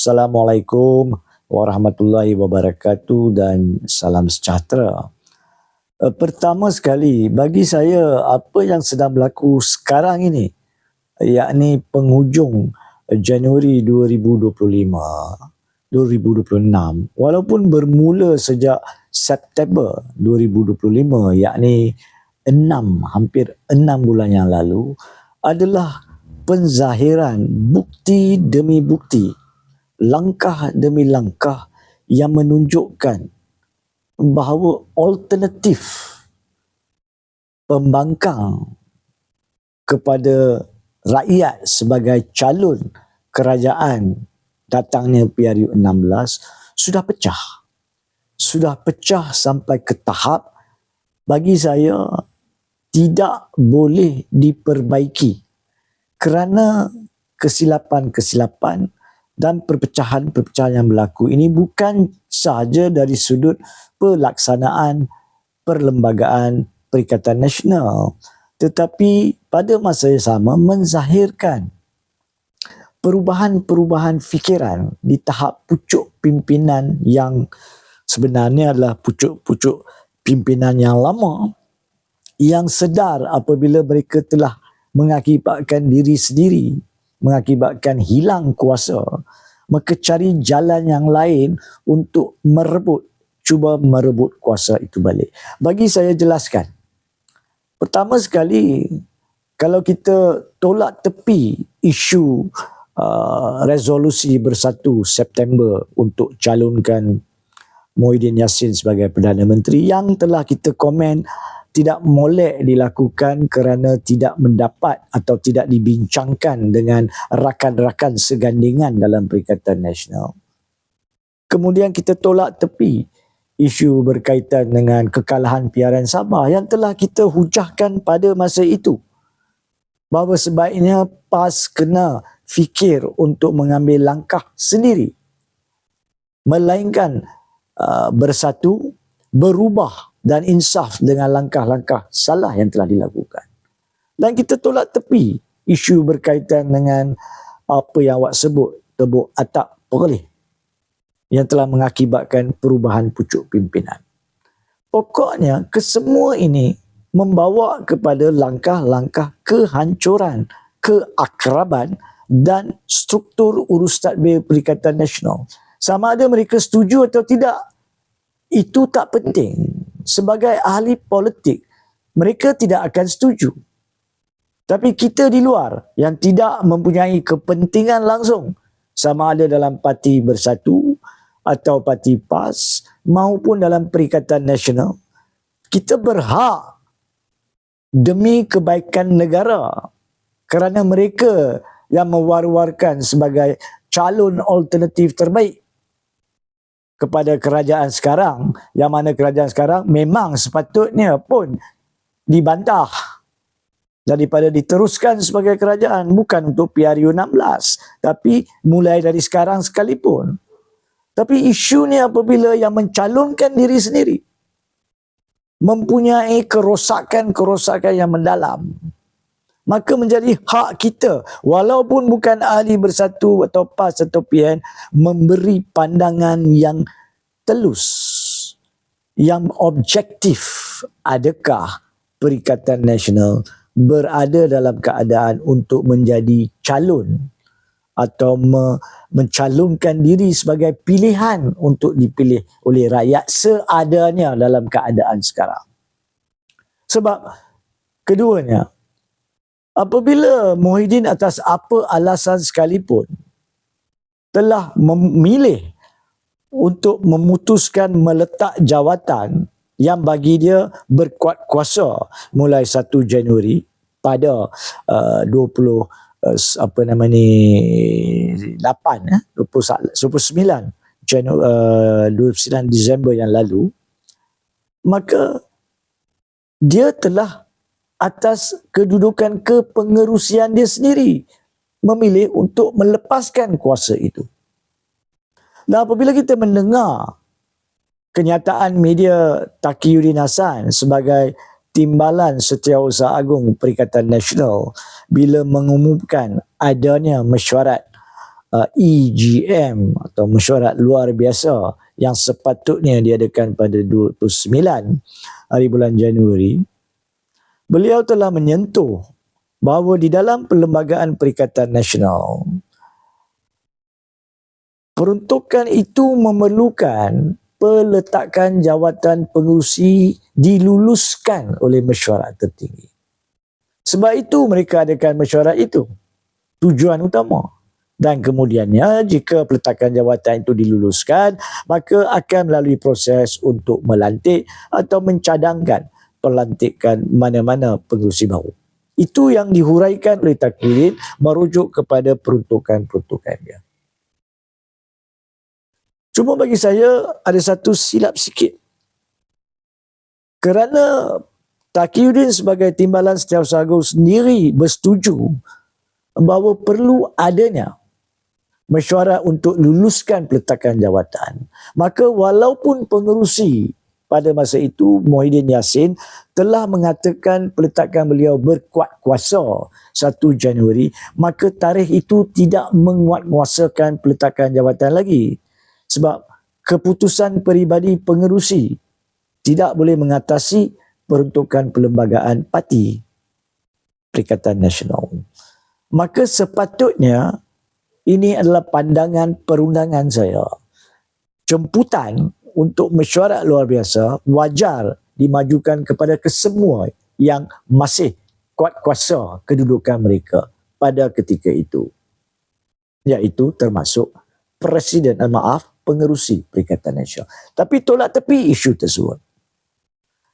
Assalamualaikum warahmatullahi wabarakatuh dan salam sejahtera. Pertama sekali, bagi saya apa yang sedang berlaku sekarang ini, yakni penghujung Januari 2026, walaupun bermula sejak September 2025, yakni hampir 6 bulan yang lalu, adalah penzahiran bukti demi bukti, langkah demi langkah yang menunjukkan bahawa alternatif pembangkang kepada rakyat sebagai calon kerajaan datangnya PRU16 sudah pecah. Sudah pecah sampai ke tahap bagi saya tidak boleh diperbaiki kerana kesilapan-kesilapan dan perpecahan-perpecahan yang berlaku ini bukan sahaja dari sudut pelaksanaan perlembagaan Perikatan Nasional, tetapi pada masa yang sama menzahirkan perubahan-perubahan fikiran di tahap pucuk pimpinan yang sebenarnya adalah pucuk-pucuk pimpinan yang lama, yang sedar apabila mereka telah mengakibatkan diri sendiri, mengakibatkan hilang kuasa, maka cari jalan yang lain untuk cuba merebut kuasa itu balik. Bagi saya jelaskan. Pertama sekali, kalau kita tolak tepi isu resolusi bersatu September untuk calonkan Muhyiddin Yassin sebagai Perdana Menteri yang telah kita komen tidak molek dilakukan kerana tidak mendapat atau tidak dibincangkan dengan rakan-rakan segandingan dalam Perikatan Nasional. Kemudian kita tolak tepi isu berkaitan dengan kekalahan PRN Sabah yang telah kita hujahkan pada masa itu, bahawa sebaiknya PAS kena fikir untuk mengambil langkah sendiri, melainkan bersatu, berubah dan insaf dengan langkah-langkah salah yang telah dilakukan. Dan kita tolak tepi isu berkaitan dengan apa yang awak sebut tebuk atap perleh yang telah mengakibatkan perubahan pucuk pimpinan. Pokoknya kesemua ini membawa kepada langkah-langkah kehancuran, keakraban dan struktur urus tadbir Perikatan Nasional. Sama ada mereka setuju atau tidak, itu tak penting. Sebagai ahli politik, mereka tidak akan setuju. Tapi kita di luar yang tidak mempunyai kepentingan langsung, sama ada dalam Parti Bersatu atau Parti PAS maupun dalam Perikatan Nasional, kita berhak demi kebaikan negara, kerana mereka yang mewar-warkan sebagai calon alternatif terbaik kepada kerajaan sekarang, yang mana kerajaan sekarang memang sepatutnya pun dibantah daripada diteruskan sebagai kerajaan, bukan untuk PRU16, tapi mulai dari sekarang sekalipun. Tapi isu ni apabila yang mencalonkan diri sendiri mempunyai kerosakan-kerosakan yang mendalam, maka menjadi hak kita, walaupun bukan ahli Bersatu atau PAS atau PN, memberi pandangan yang telus, yang objektif. Adakah Perikatan Nasional berada dalam keadaan untuk menjadi calon atau mencalonkan diri sebagai pilihan untuk dipilih oleh rakyat seadanya dalam keadaan sekarang? Sebab keduanya, apabila Muhyiddin atas apa alasan sekalipun telah memilih untuk memutuskan meletak jawatan yang bagi dia berkuat kuasa mulai 1 Januari pada 29 Disember yang lalu, maka dia telah atas kedudukan kepengerusian dia sendiri memilih untuk melepaskan kuasa itu. Dan apabila kita mendengar kenyataan media Taqiyuddin Hasan sebagai Timbalan Setiausaha Agung Perikatan Nasional bila mengumumkan adanya mesyuarat EGM atau mesyuarat luar biasa yang sepatutnya diadakan pada 29 hari bulan Januari, beliau telah menyentuh bahawa di dalam Perlembagaan Perikatan Nasional, peruntukan itu memerlukan peletakan jawatan pengerusi diluluskan oleh mesyuarat tertinggi. Sebab itu mereka adakan mesyuarat itu. Tujuan utama. Dan kemudiannya jika peletakan jawatan itu diluluskan, maka akan melalui proses untuk melantik atau mencadangkan pelantikan mana-mana pengerusi baru. Itu yang dihuraikan oleh Takwilin merujuk kepada peruntukan-peruntukannya. Cuma bagi saya ada satu silap sikit. Kerana Taqiyuddin sebagai Timbalan Setiausaha Agung sendiri bersetuju bahawa perlu adanya mesyuarat untuk luluskan peletakan jawatan, maka walaupun pengerusi pada masa itu Muhyiddin Yassin telah mengatakan peletakan beliau berkuat kuasa 1 Januari, maka tarikh itu tidak menguatkuasakan peletakan jawatan lagi. Sebab keputusan peribadi pengerusi tidak boleh mengatasi peruntukan perlembagaan parti Perikatan Nasional. Maka sepatutnya ini adalah pandangan perundangan saya. Jemputan untuk mesyuarat luar biasa wajar dimajukan kepada kesemua yang masih kuat kuasa kedudukan mereka pada ketika itu. Iaitu termasuk Presiden, pengerusi Perikatan Nasional. Tapi tolak tepi isu tersebut.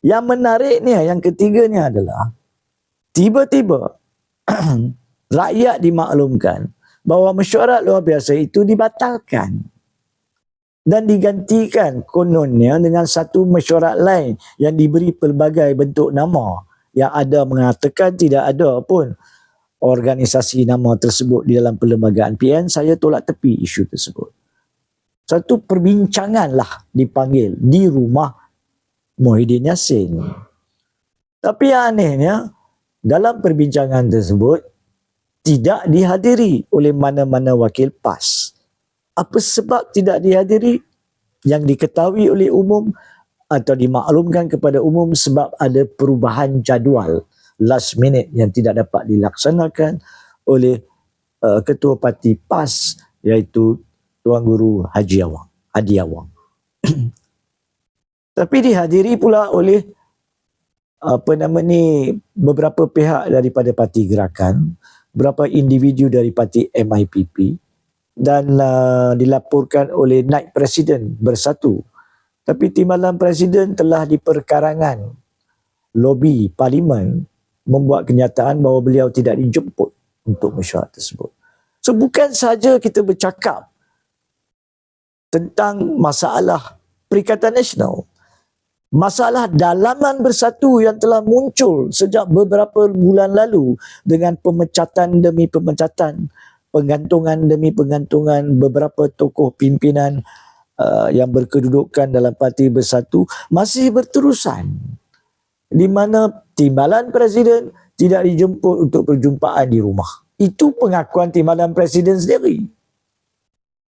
Yang menariknya, yang ketiganya adalah tiba-tiba rakyat dimaklumkan bahawa mesyuarat luar biasa itu dibatalkan dan digantikan kononnya dengan satu mesyuarat lain yang diberi pelbagai bentuk nama, yang ada mengatakan tidak ada pun organisasi nama tersebut di dalam perlembagaan PN. Saya tolak tepi isu tersebut. Satu perbincangan lah dipanggil di rumah Muhyiddin Yassin. Tapi yang anehnya, dalam perbincangan tersebut tidak dihadiri oleh mana-mana wakil PAS. Apa sebab tidak dihadiri? Yang diketahui oleh umum atau dimaklumkan kepada umum sebab ada perubahan jadual last minute yang tidak dapat dilaksanakan oleh Ketua Parti PAS, iaitu Tuan Guru Hadi Awang. Tapi dihadiri pula oleh beberapa pihak daripada Parti Gerakan, beberapa individu dari Parti MIPP, dan dilaporkan oleh Naib Presiden Bersatu. Tapi Timbalan Presiden telah diperkarangan lobi Parlimen membuat kenyataan bahawa beliau tidak dijemput untuk mesyuarat tersebut. So bukan saja kita bercakap tentang masalah Perikatan Nasional, masalah dalaman Bersatu yang telah muncul sejak beberapa bulan lalu dengan pemecatan demi pemecatan, penggantungan demi penggantungan beberapa tokoh pimpinan yang berkedudukan dalam Parti Bersatu masih berterusan, di mana Timbalan Presiden tidak dijemput untuk perjumpaan di rumah. Itu pengakuan Timbalan Presiden sendiri.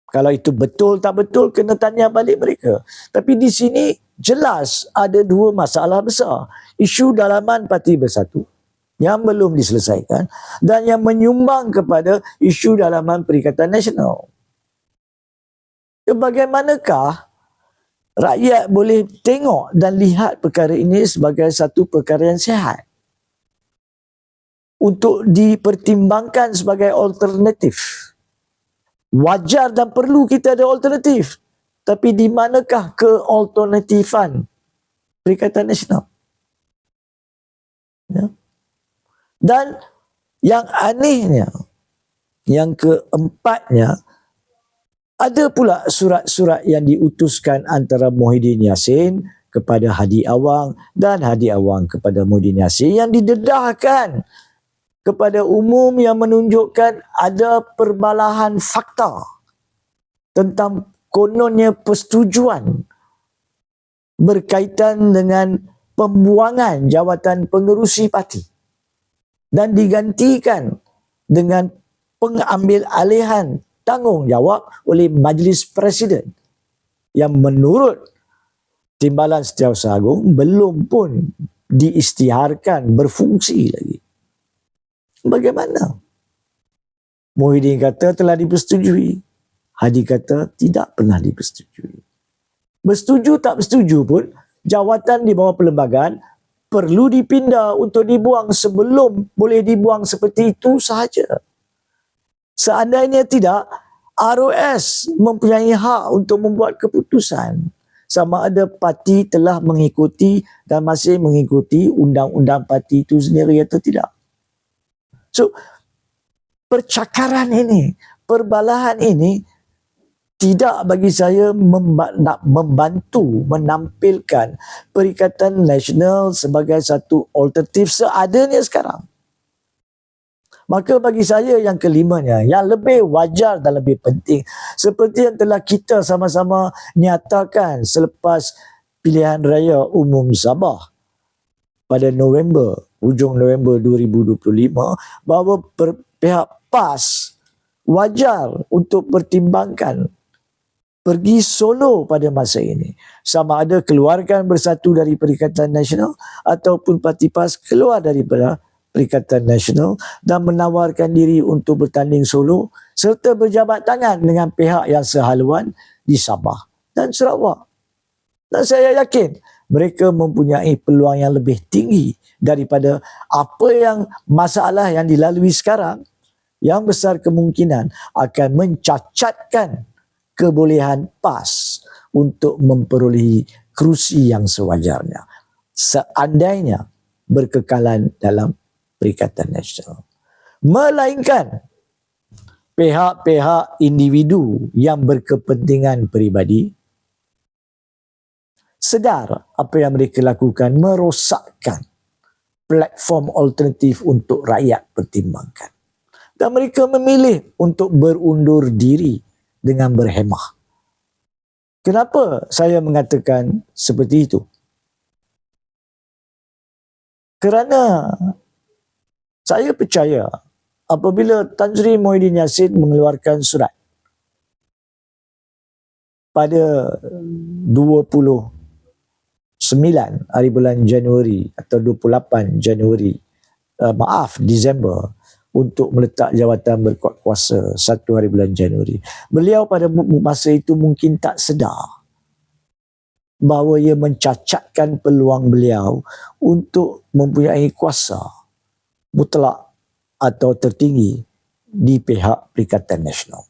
Kalau itu betul tak betul, kena tanya balik mereka. Tapi di sini jelas ada dua masalah besar. Isu dalaman Parti Bersatu yang belum diselesaikan dan yang menyumbang kepada isu dalaman Perikatan Nasional. Bagaimanakah rakyat boleh tengok dan lihat perkara ini sebagai satu perkara yang sihat untuk dipertimbangkan sebagai alternatif? Wajar dan perlu kita ada alternatif. Tapi di manakah kealternatifan Perikatan Nasional? Ya. Dan yang anehnya, yang keempatnya, ada pula surat-surat yang diutuskan antara Muhyiddin Yassin kepada Hadi Awang dan Hadi Awang kepada Muhyiddin Yassin yang didedahkan kepada umum yang menunjukkan ada perbalahan fakta tentang kononnya persetujuan berkaitan dengan pembuangan jawatan pengerusi parti dan digantikan dengan pengambil alihan ditanggungjawab oleh Majlis Presiden yang menurut Timbalan Setiausaha Agung belum pun diisytiharkan berfungsi lagi. Bagaimana? Muhyiddin kata telah dipersetujui. Hadi kata tidak pernah dipersetujui. Bersetuju tak bersetuju pun, jawatan di bawah perlembagaan perlu dipindah untuk dibuang sebelum boleh dibuang seperti itu sahaja. Seandainya tidak, ROS mempunyai hak untuk membuat keputusan sama ada parti telah mengikuti dan masih mengikuti undang-undang parti itu sendiri atau tidak. So, percakaran ini, perbalahan ini tidak bagi saya nak membantu menampilkan Perikatan Nasional sebagai satu alternatif seadanya sekarang. Maka bagi saya yang kelimanya, yang lebih wajar dan lebih penting, seperti yang telah kita sama-sama nyatakan selepas pilihan raya umum Sabah pada hujung November 2025, bahawa pihak PAS wajar untuk pertimbangkan pergi solo pada masa ini. Sama ada keluarkan Bersatu dari Perikatan Nasional ataupun parti PAS keluar daripada Perikatan Nasional dan menawarkan diri untuk bertanding solo serta berjabat tangan dengan pihak yang sehaluan di Sabah dan Sarawak. Dan saya yakin mereka mempunyai peluang yang lebih tinggi daripada apa yang masalah yang dilalui sekarang yang besar kemungkinan akan mencacatkan kebolehan PAS untuk memperolehi kerusi yang sewajarnya seandainya berkekalan dalam Perikatan Nasional. Melainkan pihak-pihak individu yang berkepentingan peribadi sedar apa yang mereka lakukan merosakkan platform alternatif untuk rakyat pertimbangkan. Dan mereka memilih untuk berundur diri dengan berhemah. Kenapa saya mengatakan seperti itu? Kerana saya percaya apabila Tan Sri Muhyiddin Yassin mengeluarkan surat pada 29 hari bulan Januari atau 28 Januari, Disember, untuk meletak jawatan berkuat kuasa 1 hari bulan Januari. Beliau pada masa itu mungkin tak sedar bahawa ia mencacatkan peluang beliau untuk mempunyai kuasa mutlak atau tertinggi di pihak Perikatan Nasional.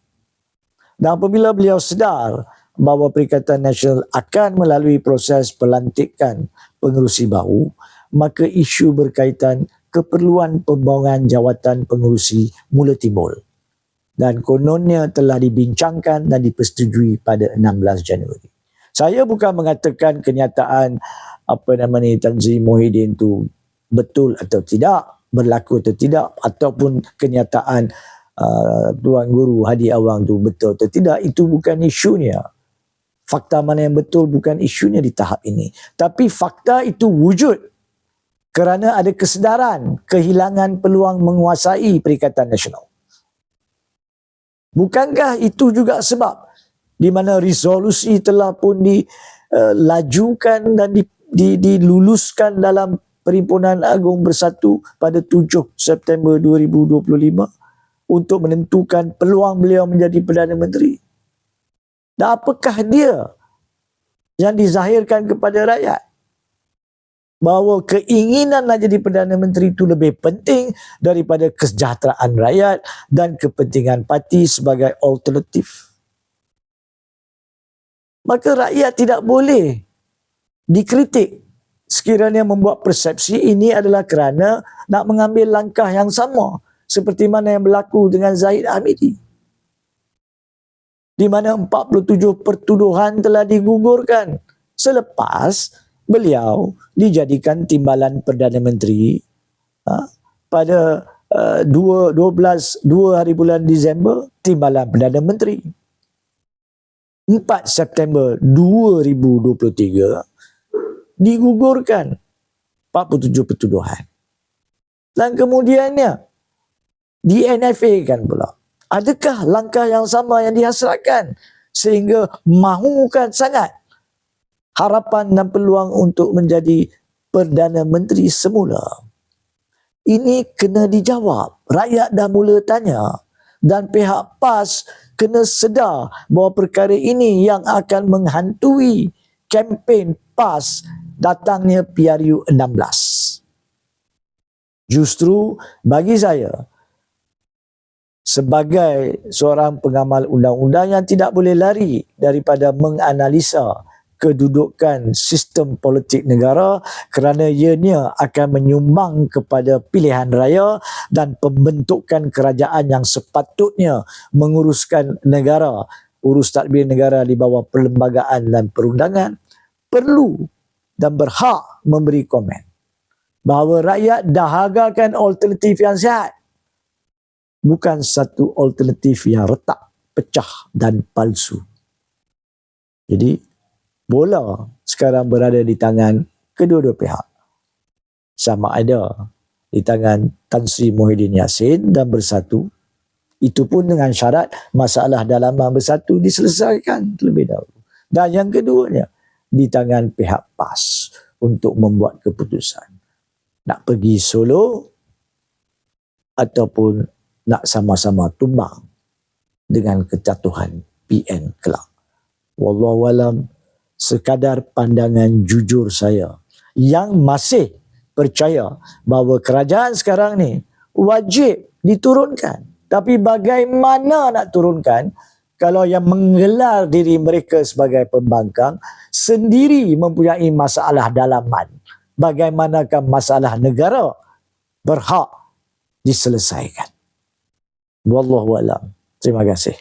Dan apabila beliau sedar bahawa Perikatan Nasional akan melalui proses pelantikan pengerusi baru, maka isu berkaitan keperluan pembangunan jawatan pengerusi mula timbul. Dan kononnya telah dibincangkan dan dipersetujui pada 16 Januari. Saya bukan mengatakan kenyataan Tan Sri Muhyiddin itu betul atau tidak, berlaku atau tidak, ataupun kenyataan Tuan Guru Hadi Awang itu betul atau tidak. Itu bukan isunya. Fakta mana yang betul bukan isunya di tahap ini. Tapi fakta itu wujud kerana ada kesedaran kehilangan peluang menguasai Perikatan Nasional. Bukankah itu juga sebab di mana resolusi telah pun dilajukan dan diluluskan dalam Perhimpunan Agung Bersatu pada 7 September 2025 untuk menentukan peluang beliau menjadi Perdana Menteri? Dan apakah dia yang dizahirkan kepada rakyat? Bahawa keinginan nak jadi Perdana Menteri itu lebih penting daripada kesejahteraan rakyat dan kepentingan parti sebagai alternatif. Maka rakyat tidak boleh dikritik sekiranya membuat persepsi ini adalah kerana nak mengambil langkah yang sama seperti mana yang berlaku dengan Zahid Hamidi, di mana 47 pertuduhan telah digugurkan selepas beliau dijadikan timbalan Perdana Menteri pada 2 hari bulan Disember, timbalan Perdana Menteri. 4 September 2023 digugurkan 47 pertuduhan. Dan kemudiannya di NFA kan pula. Adakah langkah yang sama yang dihasratkan sehingga mahukan sangat harapan dan peluang untuk menjadi Perdana Menteri semula? Ini kena dijawab. Rakyat dah mula tanya dan pihak PAS kena sedar bahawa perkara ini yang akan menghantui kempen PAS datangnya PRU16. Justru bagi saya, sebagai seorang pengamal undang-undang yang tidak boleh lari daripada menganalisa kedudukan sistem politik negara, kerana ianya akan menyumbang kepada pilihan raya dan pembentukan kerajaan yang sepatutnya menguruskan negara, urus tadbir negara di bawah perlembagaan dan perundangan, perlu dan berhak memberi komen bahawa rakyat dahagakan alternatif yang sihat, bukan satu alternatif yang retak, pecah dan palsu. Jadi, bola sekarang berada di tangan kedua-dua pihak. Sama ada di tangan Tan Sri Muhyiddin Yassin dan Bersatu, itu pun dengan syarat masalah dalaman Bersatu diselesaikan terlebih dahulu. Dan yang keduanya, di tangan pihak PAS untuk membuat keputusan. Nak pergi solo ataupun nak sama-sama tumbang dengan kejatuhan PN kelak. Wallahualam, sekadar pandangan jujur saya yang masih percaya bahawa kerajaan sekarang ni wajib diturunkan. Tapi bagaimana nak turunkan kalau yang menggelar diri mereka sebagai pembangkang sendiri mempunyai masalah dalaman? Bagaimanakah masalah negara berhak diselesaikan? Wallahualam. Terima kasih.